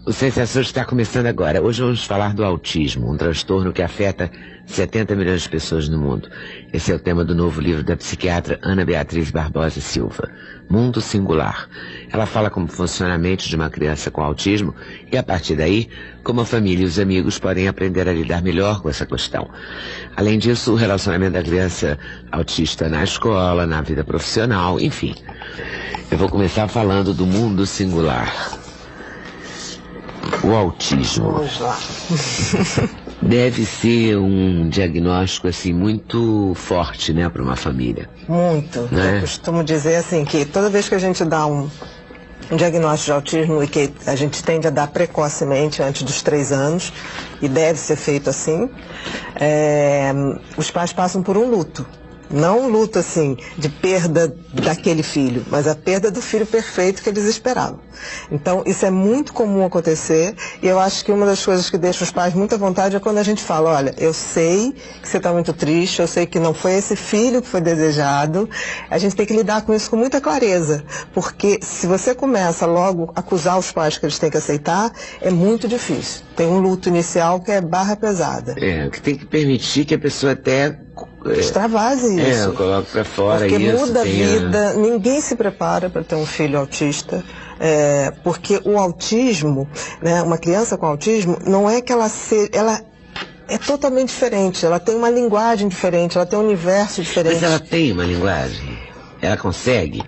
O Sensações está começando agora. Hoje vamos falar do autismo, um transtorno que afeta 70 milhões de pessoas no mundo. Esse é o tema do novo livro da psiquiatra Ana Beatriz Barbosa Silva, Mundo Singular. Ela fala como funciona a mente de uma criança com autismo e, a partir daí, como a família e os amigos podem aprender a lidar melhor com essa questão. Além disso, o relacionamento da criança autista na escola, na vida profissional, enfim. Eu vou começar falando do mundo singular. O autismo. Vamos lá. Deve ser um diagnóstico assim muito forte, né, para uma família. Muito. Né? Eu costumo dizer assim que toda vez que a gente dá um diagnóstico de autismo e que a gente tende a dar precocemente, antes dos 3 anos, e deve ser feito assim, os pais passam por um luto. Não um luto assim de perda daquele filho, mas a perda do filho perfeito que eles esperavam. Então isso é muito comum acontecer e eu acho que uma das coisas que deixa os pais muito à vontade é quando a gente fala, olha, eu sei que você está muito triste, eu sei que não foi esse filho que foi desejado, a gente tem que lidar com isso com muita clareza, porque se você começa logo a acusar os pais que eles têm que aceitar, é muito difícil. Tem um luto inicial que é barra pesada. Que tem que permitir que a pessoa até extravase isso. Coloca pra fora porque isso. Porque muda a vida, ninguém se prepara para ter um filho autista, porque o autismo, né, uma criança com autismo, não é que ela é totalmente diferente, ela tem uma linguagem diferente, ela tem um universo diferente. Mas ela tem uma linguagem? Ela consegue?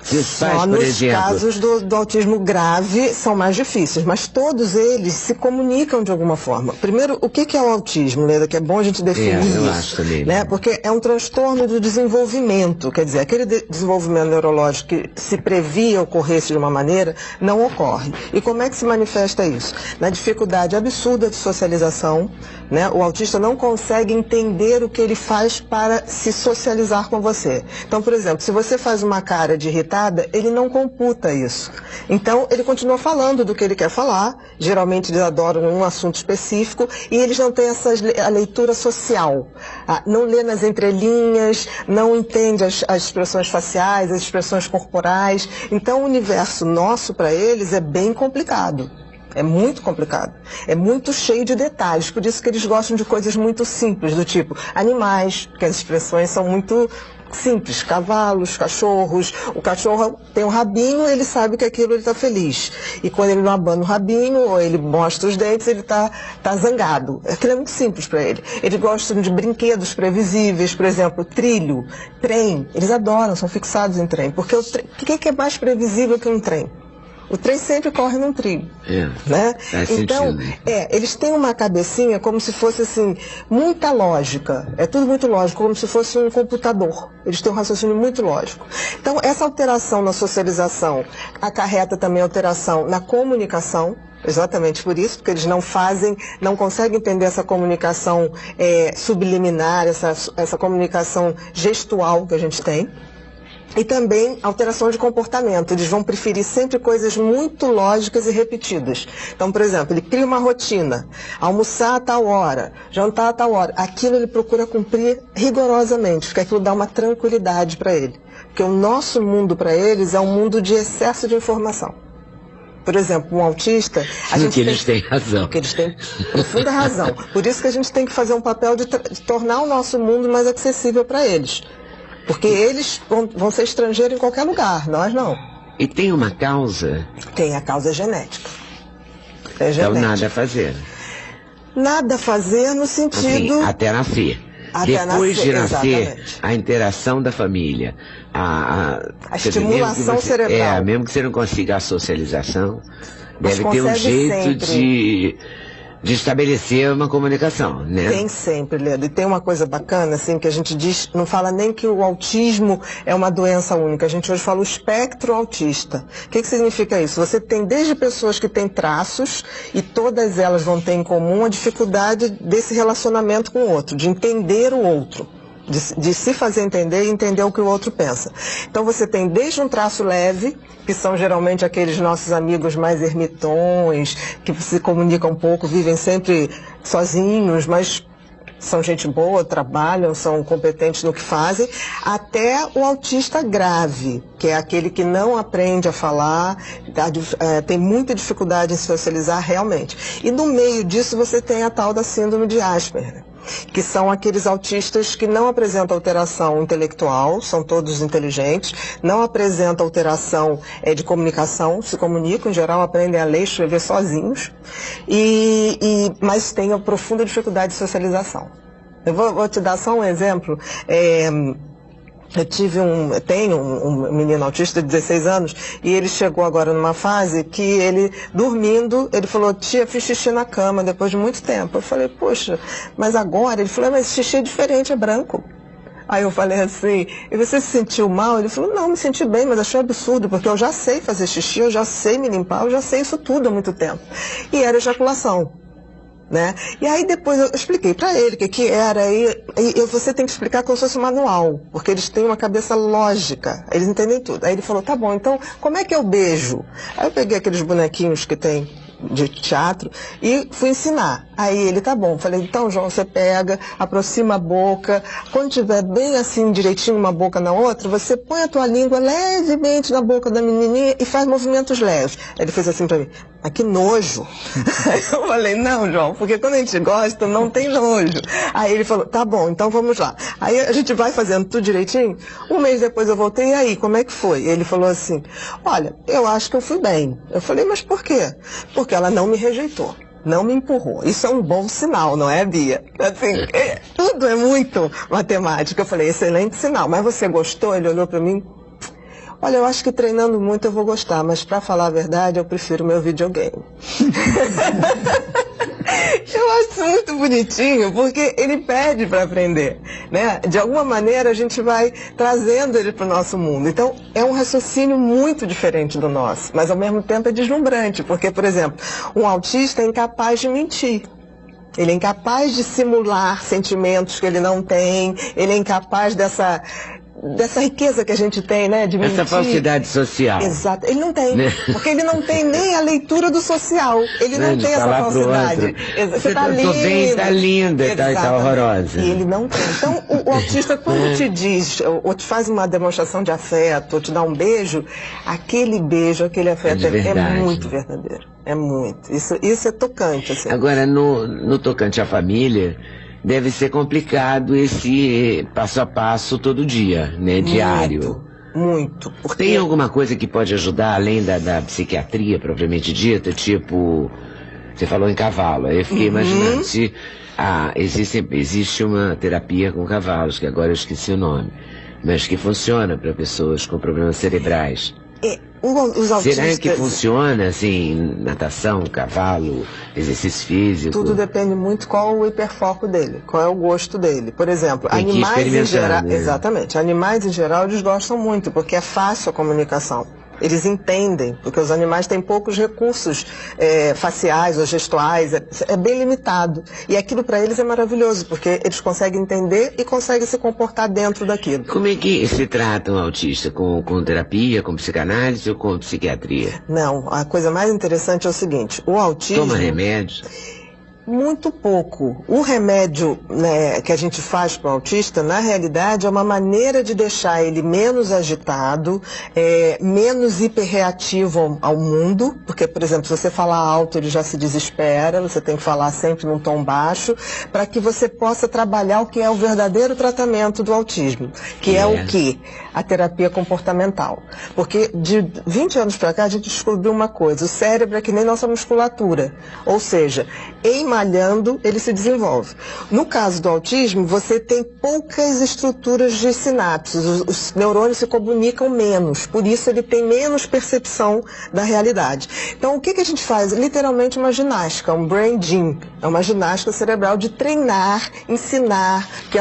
Se os pais, só por nos exemplo, casos do autismo grave são mais difíceis, mas todos eles se comunicam de alguma forma. Primeiro, o que é o autismo, Leda? Que é bom a gente definir eu isso. acho também. Né? Porque é um transtorno do desenvolvimento, quer dizer, aquele desenvolvimento neurológico que se previa ocorresse de uma maneira, não ocorre. E como é que se manifesta isso? Na dificuldade absurda de socialização, né? O autista não consegue entender o que ele faz para se socializar com você. Então, por exemplo, se você faz uma cara de irritada, ele não computa isso. Então, ele continua falando do que ele quer falar, geralmente eles adoram um assunto específico, e eles não têm a leitura social. Não lê nas entrelinhas, não entende as expressões faciais, as expressões corporais. Então, o universo nosso, para eles, é bem complicado. É muito complicado. É muito cheio de detalhes. Por isso que eles gostam de coisas muito simples, do tipo animais, porque as expressões são muito simples. Cavalos, cachorros. O cachorro tem um rabinho, ele sabe que aquilo ele está feliz. E quando ele não abana o rabinho, ou ele mostra os dentes, ele tá zangado. Aquilo é muito simples para ele. Eles gostam de brinquedos previsíveis, por exemplo, trilho, trem. Eles adoram, são fixados em trem. Porque o que é mais previsível que um trem? O trem sempre corre num trilho, né? Então, eles têm uma cabecinha como se fosse assim, muita lógica. É tudo muito lógico, como se fosse um computador. Eles têm um raciocínio muito lógico. Então, essa alteração na socialização acarreta também alteração na comunicação. Exatamente por isso, porque eles não conseguem entender essa comunicação subliminar, essa comunicação gestual que a gente tem. E também alteração de comportamento. Eles vão preferir sempre coisas muito lógicas e repetidas. Então, por exemplo, ele cria uma rotina. Almoçar a tal hora, jantar a tal hora. Aquilo ele procura cumprir rigorosamente, porque aquilo dá uma tranquilidade para ele. Porque o nosso mundo para eles é um mundo de excesso de informação. Por exemplo, um autista... eles têm razão. Porque eles têm profunda razão. Por isso que a gente tem que fazer um papel de tornar o nosso mundo mais acessível para eles. Porque eles vão ser estrangeiros em qualquer lugar, nós não. E tem uma causa? Tem, a causa genética. Então nada a fazer. Nada a fazer no sentido... Assim, até nascer. Depois de nascer, a interação da família. A estimulação cerebral. Mesmo que você não consiga a socialização, deve ter um jeito de estabelecer uma comunicação, né? Tem sempre, Leda. E tem uma coisa bacana, assim, que a gente diz, não fala nem que o autismo é uma doença única. A gente hoje fala o espectro autista. O que significa isso? Você tem desde pessoas que têm traços, e todas elas vão ter em comum a dificuldade desse relacionamento com o outro, de entender o outro. De se fazer entender e entender o que o outro pensa. Então você tem desde um traço leve, que são geralmente aqueles nossos amigos mais ermitões, que se comunicam pouco, vivem sempre sozinhos, mas são gente boa, trabalham, são competentes no que fazem, até o autista grave, que é aquele que não aprende a falar, tem muita dificuldade em socializar realmente. E no meio disso você tem a tal da síndrome de Asperger, que são aqueles autistas que não apresentam alteração intelectual, são todos inteligentes, não apresentam alteração de comunicação, se comunicam, em geral aprendem a ler e escrever sozinhos, mas têm uma profunda dificuldade de socialização. Eu vou te dar só um exemplo. Tenho um menino autista de 16 anos e ele chegou agora numa fase que ele, dormindo, ele falou: tia, fiz xixi na cama depois de muito tempo. Eu falei: poxa, mas agora? Ele falou: mas xixi é diferente, é branco. Aí eu falei assim: e você se sentiu mal? Ele falou: não, me senti bem, mas achei absurdo, porque eu já sei fazer xixi, eu já sei me limpar, eu já sei isso tudo há muito tempo. E era ejaculação. Né? E aí depois eu expliquei para ele o que era, e você tem que explicar como se fosse um manual, porque eles têm uma cabeça lógica, eles entendem tudo. Aí ele falou: tá bom, então como é que é o beijo? Aí eu peguei aqueles bonequinhos que tem de teatro e fui ensinar. Aí ele: tá bom. Falei: então, João, você pega, aproxima a boca, quando tiver bem assim direitinho uma boca na outra, você põe a tua língua levemente na boca da menininha e faz movimentos leves. Aí ele fez assim pra mim: ah, que nojo. Aí eu falei: não, João, porque quando a gente gosta não tem nojo. Aí ele falou: tá bom, então vamos lá. Aí a gente vai fazendo tudo direitinho. Um mês depois eu voltei: e aí, como é que foi? Ele falou assim: olha, eu acho que eu fui bem. Eu falei: mas por quê? Porque ela não me rejeitou, não me empurrou. Isso é um bom sinal, não é, Bia? Assim, tudo é muito matemática. Eu falei: excelente sinal. Mas você gostou? Ele olhou para mim: olha, eu acho que treinando muito eu vou gostar, mas para falar a verdade eu prefiro meu videogame. Eu acho isso muito bonitinho, porque ele pede para aprender, né? De alguma maneira a gente vai trazendo ele para o nosso mundo. Então é um raciocínio muito diferente do nosso, mas ao mesmo tempo é deslumbrante, porque, por exemplo, um autista é incapaz de mentir. Ele é incapaz de simular sentimentos que ele não tem, ele é incapaz dessa riqueza que a gente tem, né, de mentir. Essa falsidade social. Exato. Ele não tem, porque ele não tem nem a leitura do social. Ele não tem essa falsidade. Você tá linda. Tô bem, tá linda, tá horrorosa. E ele não tem. Então, o autista, quando te diz, ou te faz uma demonstração de afeto, ou te dá um beijo, aquele beijo, aquele afeto é muito verdadeiro. É muito. Isso é tocante, assim. Agora, no tocante à família, deve ser complicado esse passo a passo todo dia, né? Diário. Muito. Porque... Tem alguma coisa que pode ajudar, além da psiquiatria propriamente dita? Tipo, você falou em cavalo. Aí eu fiquei imaginando se existe uma terapia com cavalos, que agora eu esqueci o nome, mas que funciona para pessoas com problemas cerebrais. Os autistas... Será que funciona, assim, natação, cavalo, exercício físico? Tudo depende muito qual o hiperfoco dele, qual é o gosto dele. Por exemplo, tem animais em geral... né? Exatamente. Animais em geral eles gostam muito, porque é fácil a comunicação. Eles entendem, porque os animais têm poucos recursos faciais ou gestuais, é bem limitado. E aquilo para eles é maravilhoso, porque eles conseguem entender e conseguem se comportar dentro daquilo. Como é que se trata um autista? Com terapia, com psicanálise ou com psiquiatria? Não, a coisa mais interessante é o seguinte: o autismo... Toma remédio? Muito pouco. O remédio, né, que a gente faz para o autista, na realidade, é uma maneira de deixar ele menos agitado, menos hiperreativo ao mundo, porque, por exemplo, se você falar alto, ele já se desespera, você tem que falar sempre num tom baixo, para que você possa trabalhar o que é o verdadeiro tratamento do autismo, que é o quê? A terapia comportamental. Porque de 20 anos para cá, a gente descobriu uma coisa: o cérebro é que nem nossa musculatura, ou seja, malhando, ele se desenvolve. No caso do autismo, você tem poucas estruturas de sinapses, os neurônios se comunicam menos, por isso ele tem menos percepção da realidade. Então, o que a gente faz? Literalmente uma ginástica, um brain gym, é uma ginástica cerebral de treinar, ensinar que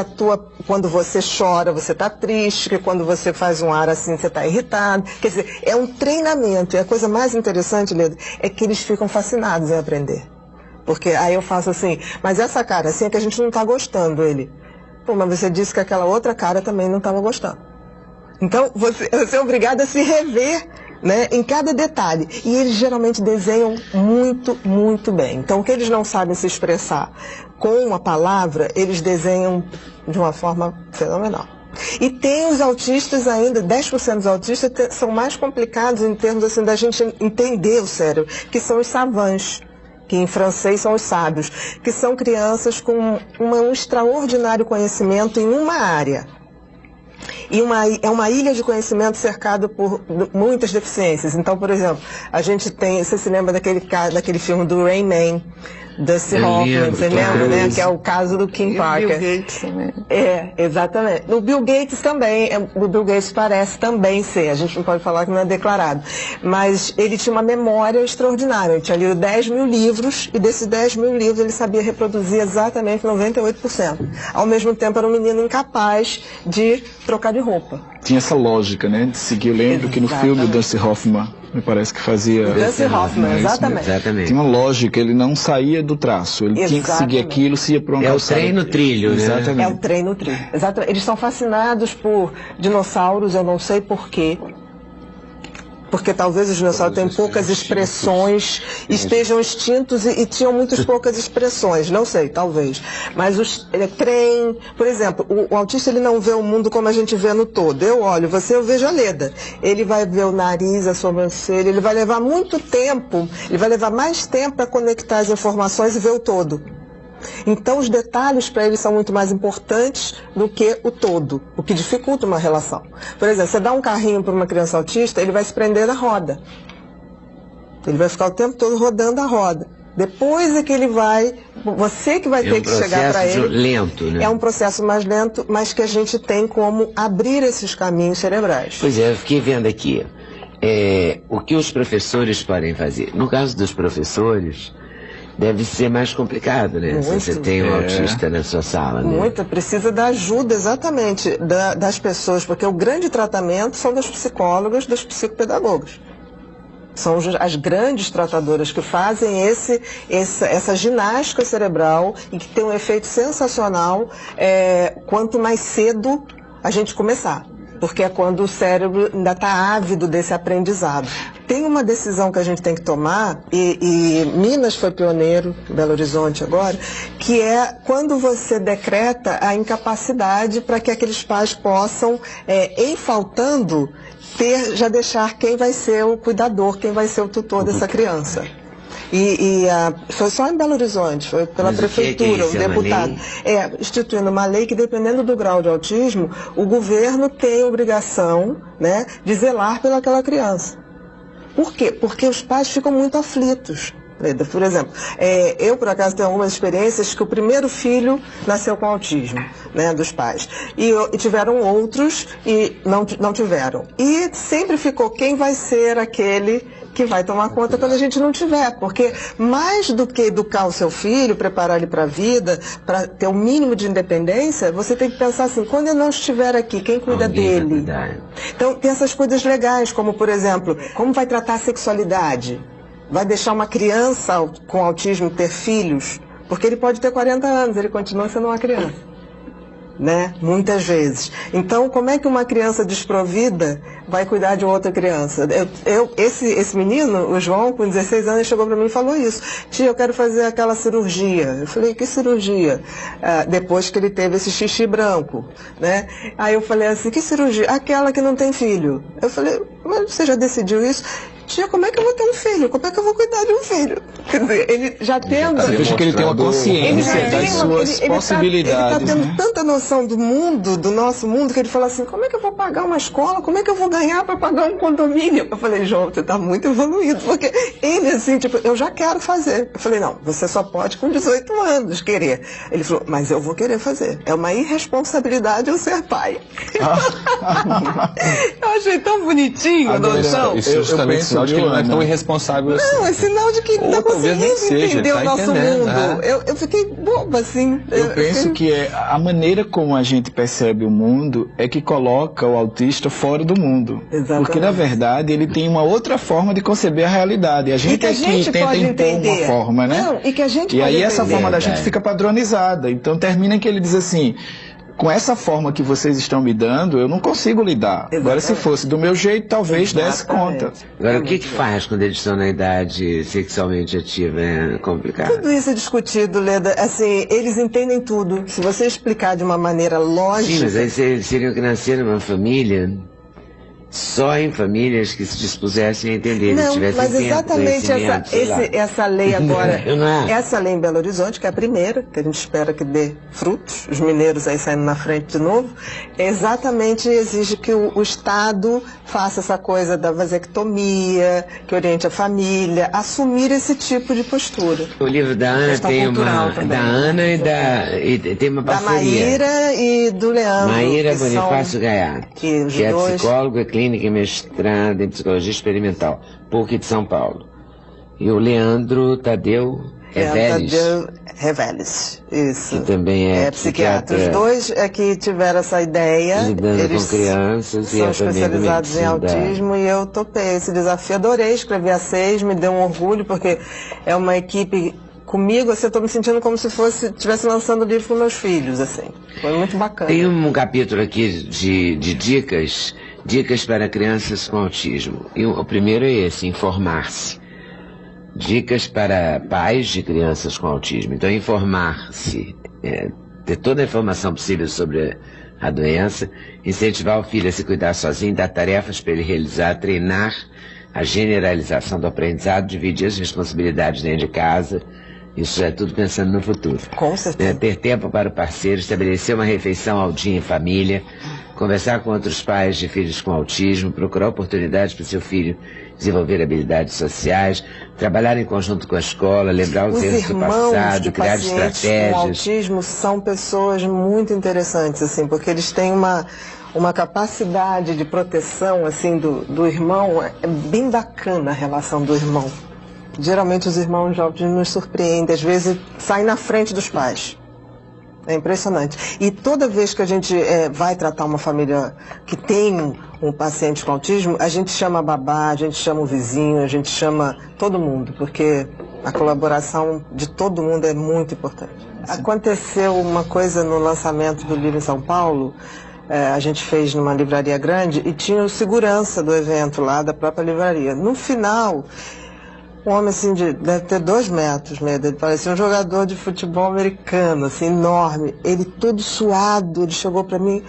quando você chora, você está triste, que quando você faz um ar assim, você está irritado. Quer dizer, é um treinamento, e a coisa mais interessante, Leda, é que eles ficam fascinados em aprender. Porque aí eu faço assim: mas essa cara assim é que a gente não está gostando. Ele: pô, mas você disse que aquela outra cara também não estava gostando. Então você é obrigado a se rever né, em cada detalhe. E eles geralmente desenham muito, muito bem. Então, o que eles não sabem se expressar com uma palavra, eles desenham de uma forma fenomenal. E tem os autistas ainda, 10% dos autistas são mais complicados em termos assim, da gente entender o cérebro, que são os savants, que em francês são os sábios, que são crianças com um extraordinário conhecimento em uma área. E é uma ilha de conhecimento cercada por muitas deficiências. Então, por exemplo, a gente tem, você se lembra daquele filme do Rain Man, Dusty Hoffman, você lembra, né? Que é o caso do Kim Parker. Bill Gates também. Exatamente. O Bill Gates também, o Bill Gates parece também ser, a gente não pode falar que não é declarado, mas ele tinha uma memória extraordinária, ele tinha lido 10 mil livros, e desses 10 mil livros ele sabia reproduzir exatamente 98%. Ao mesmo tempo era um menino incapaz de trocar de roupa. Tinha essa lógica, né, de seguir. Eu lembro que no filme o Dusty Hoffman, me parece que fazia... Dusty Hoffman, exatamente. Tinha uma lógica, ele não saía do traço, ele tinha que seguir aquilo, se ia para uma calçada. É o trem no trilho, né? Exatamente. É o trem no trilho, exatamente. Eles são fascinados por dinossauros, eu não sei porquê. Porque talvez os dinossauros tenham poucas expressões, estejam extintos e tinham muitas poucas expressões, não sei, talvez. Mas trem, por exemplo, o autista ele não vê o mundo como a gente vê no todo. Eu olho, eu vejo a Leda. Ele vai ver o nariz, a sobrancelha, ele vai levar muito tempo, ele vai levar mais tempo para conectar as informações e ver o todo. Então os detalhes para eles são muito mais importantes do que o todo, o que dificulta uma relação. Por exemplo, você dá um carrinho para uma criança autista, ele vai se prender na roda. Ele vai ficar o tempo todo rodando a roda. Depois é que ele vai, você que vai ter que chegar para ele. É um processo lento, né? É um processo mais lento, mas que a gente tem como abrir esses caminhos cerebrais. Pois é, eu fiquei vendo aqui. O que os professores podem fazer? No caso dos professores, deve ser mais complicado, né? Muito. Se você tem um autista na sua sala, né? Muito, precisa da ajuda exatamente das pessoas, porque o grande tratamento são das psicólogas, dos psicopedagogas. São as grandes tratadoras que fazem essa ginástica cerebral e que tem um efeito sensacional quanto mais cedo a gente começar. Porque é quando o cérebro ainda está ávido desse aprendizado. Tem uma decisão que a gente tem que tomar, e Minas foi pioneiro, Belo Horizonte agora, que é quando você decreta a incapacidade para que aqueles pais possam, em faltando, já deixar quem vai ser o cuidador, quem vai ser o tutor dessa criança. Foi só em Belo Horizonte, foi pela prefeitura, o deputado. Instituindo uma lei que, dependendo do grau de autismo, o governo tem obrigação, né, de zelar pelaquela criança. Por quê? Porque os pais ficam muito aflitos. Por exemplo, eu por acaso tenho algumas experiências que o primeiro filho nasceu com autismo, né, dos pais. E tiveram outros e não tiveram. E sempre ficou quem vai ser aquele que vai tomar conta quando a gente não tiver. Porque mais do que educar o seu filho, preparar ele para a vida, para ter o mínimo de independência, você tem que pensar assim, quando eu não estiver aqui, quem cuida dele? Então tem essas coisas legais, como por exemplo, como vai tratar a sexualidade? Vai deixar uma criança com autismo ter filhos? Porque ele pode ter 40 anos, ele continua sendo uma criança, né? Muitas vezes. Então, como é que uma criança desprovida vai cuidar de outra criança? Esse menino, o João, com 16 anos, chegou para mim e falou isso. Tia, eu quero fazer aquela cirurgia. Eu falei, que cirurgia? Depois que ele teve esse xixi branco, né? Aí eu falei assim, que cirurgia? Aquela que não tem filho. Eu falei, mas você já decidiu isso? Tia, como é que eu vou ter um filho? Como é que eu vou cuidar de um filho? Quer dizer, ele já tendo... Você veja que ele tem uma consciência das suas possibilidades. Ele está tendo tanta noção do mundo, do nosso mundo, que ele fala assim, como é que eu vou pagar uma escola? Como é que eu vou ganhar para pagar um condomínio? Eu falei, João, você está muito evoluído, porque ele assim, tipo, eu já quero fazer. Eu falei, não, você só pode com 18 anos querer. Ele falou, mas eu vou querer fazer. É uma irresponsabilidade eu ser pai. Eu achei tão bonitinho a noção. Isso é justamente sinal de que ele não é tão irresponsável assim. Não, é sinal de que ele está conseguindo entender o nosso mundo. Eu fiquei boba, assim. Eu penso que a maneira como a gente percebe o mundo é que coloca o autista fora do mundo. Exatamente. Porque, na verdade, ele tem uma outra forma de conceber a realidade. A gente aqui tenta impor uma forma, né? Não, e que a gente aí pode essa entender, forma da gente fica padronizada. Então termina que ele diz assim... com essa forma que vocês estão me dando, eu não consigo lidar. Exatamente. Agora, se fosse do meu jeito, talvez desse conta. Agora, o que faz quando eles estão na idade sexualmente ativa? É complicado. Tudo isso é discutido, Leda. Assim, eles entendem tudo. Se você explicar de uma maneira lógica... Sim, mas aí eles teriam que nascer numa família... Só em famílias que se dispusessem a entender, não, tivessem mas exatamente essa lei agora, essa lei em Belo Horizonte, que é a primeira, que a gente espera que dê frutos, os mineiros aí saindo na frente de novo, exatamente exige que o Estado faça essa coisa da vasectomia, que oriente a família, assumir esse tipo de postura. O livro da Ana tem uma... Também, da Ana e tem uma parceria. Da Maíra e do Leandro. Maíra Bonifácio Gaiato, que é psicólogo e clínica e mestrada em psicologia experimental, PUC de São Paulo. E o Leandro Tadeu Reveles, isso. Que também é psiquiatra. Os dois é que tiveram essa ideia. Lidando com crianças e são especializados em autismo e eu topei esse desafio. Adorei escrever a 6, me deu um orgulho, porque é uma equipe... Comigo, assim, eu estou me sentindo como se estivesse lançando o livro com meus filhos, assim. Foi muito bacana. Tem um capítulo aqui de dicas para crianças com autismo. E o primeiro é esse, informar-se. Dicas para pais de crianças com autismo. Então, informar-se, ter toda a informação possível sobre a doença, incentivar o filho a se cuidar sozinho, dar tarefas para ele realizar, treinar a generalização do aprendizado, dividir as responsabilidades dentro de casa. Isso é tudo pensando no futuro. Com certeza. Ter tempo para o parceiro, estabelecer uma refeição ao dia em família, conversar com outros pais de filhos com autismo, procurar oportunidades para o seu filho desenvolver habilidades sociais, trabalhar em conjunto com a escola, lembrar os erros do passado, criar estratégias. Com autismo são pessoas muito interessantes, assim, porque eles têm uma capacidade de proteção, assim, do irmão. É bem bacana a relação do irmão. Geralmente os irmãos de autismo nos surpreendem, às vezes saem na frente dos pais. É impressionante. E toda vez que a gente vai tratar uma família que tem um paciente com autismo, a gente chama a babá, a gente chama o vizinho, a gente chama todo mundo, porque a colaboração de todo mundo é muito importante. Sim. Aconteceu uma coisa no lançamento do livro em São Paulo, a gente fez numa livraria grande e tinha o segurança do evento lá, da própria livraria. No final... Um homem assim, deve ter 2 metros, ele parecia um jogador de futebol americano, assim, enorme. Ele todo suado, ele chegou para mim,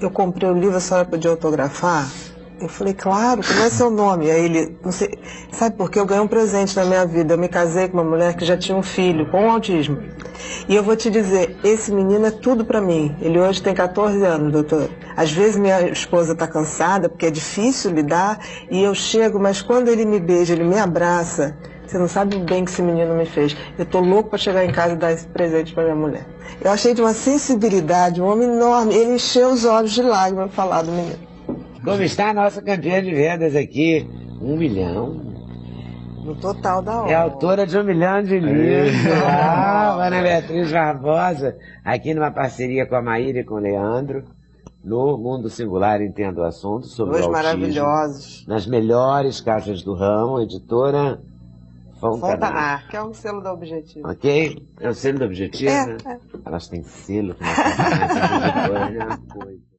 eu comprei o livro, a senhora podia autografar? Eu falei, claro, como é seu nome? E aí ele, não sei, sabe por quê? Eu ganhei um presente na minha vida, eu me casei com uma mulher que já tinha um filho com autismo. E eu vou te dizer, esse menino é tudo para mim. Ele hoje tem 14 anos, doutor. Às vezes minha esposa está cansada, porque é difícil lidar, e eu chego, mas quando ele me beija, ele me abraça, você não sabe o bem que esse menino me fez. Eu tô louco para chegar em casa e dar esse presente para minha mulher. Eu achei de uma sensibilidade, um homem enorme. Ele encheu os olhos de lágrimas ao falar do menino. Como está a nossa campeã de vendas aqui? 1 milhão. No total da obra. É autora de 1 milhão de livros. Ana Beatriz Barbosa, aqui numa parceria com a Maíra e com o Leandro, no Mundo Singular Entendo o Assunto, sobre o autismo. Maravilhosos. Nas melhores casas do ramo, editora Fontanar, que é um selo da Objetivo. Ok? É o selo da Objetivo, né? Elas têm selo. Que não é uma coisa.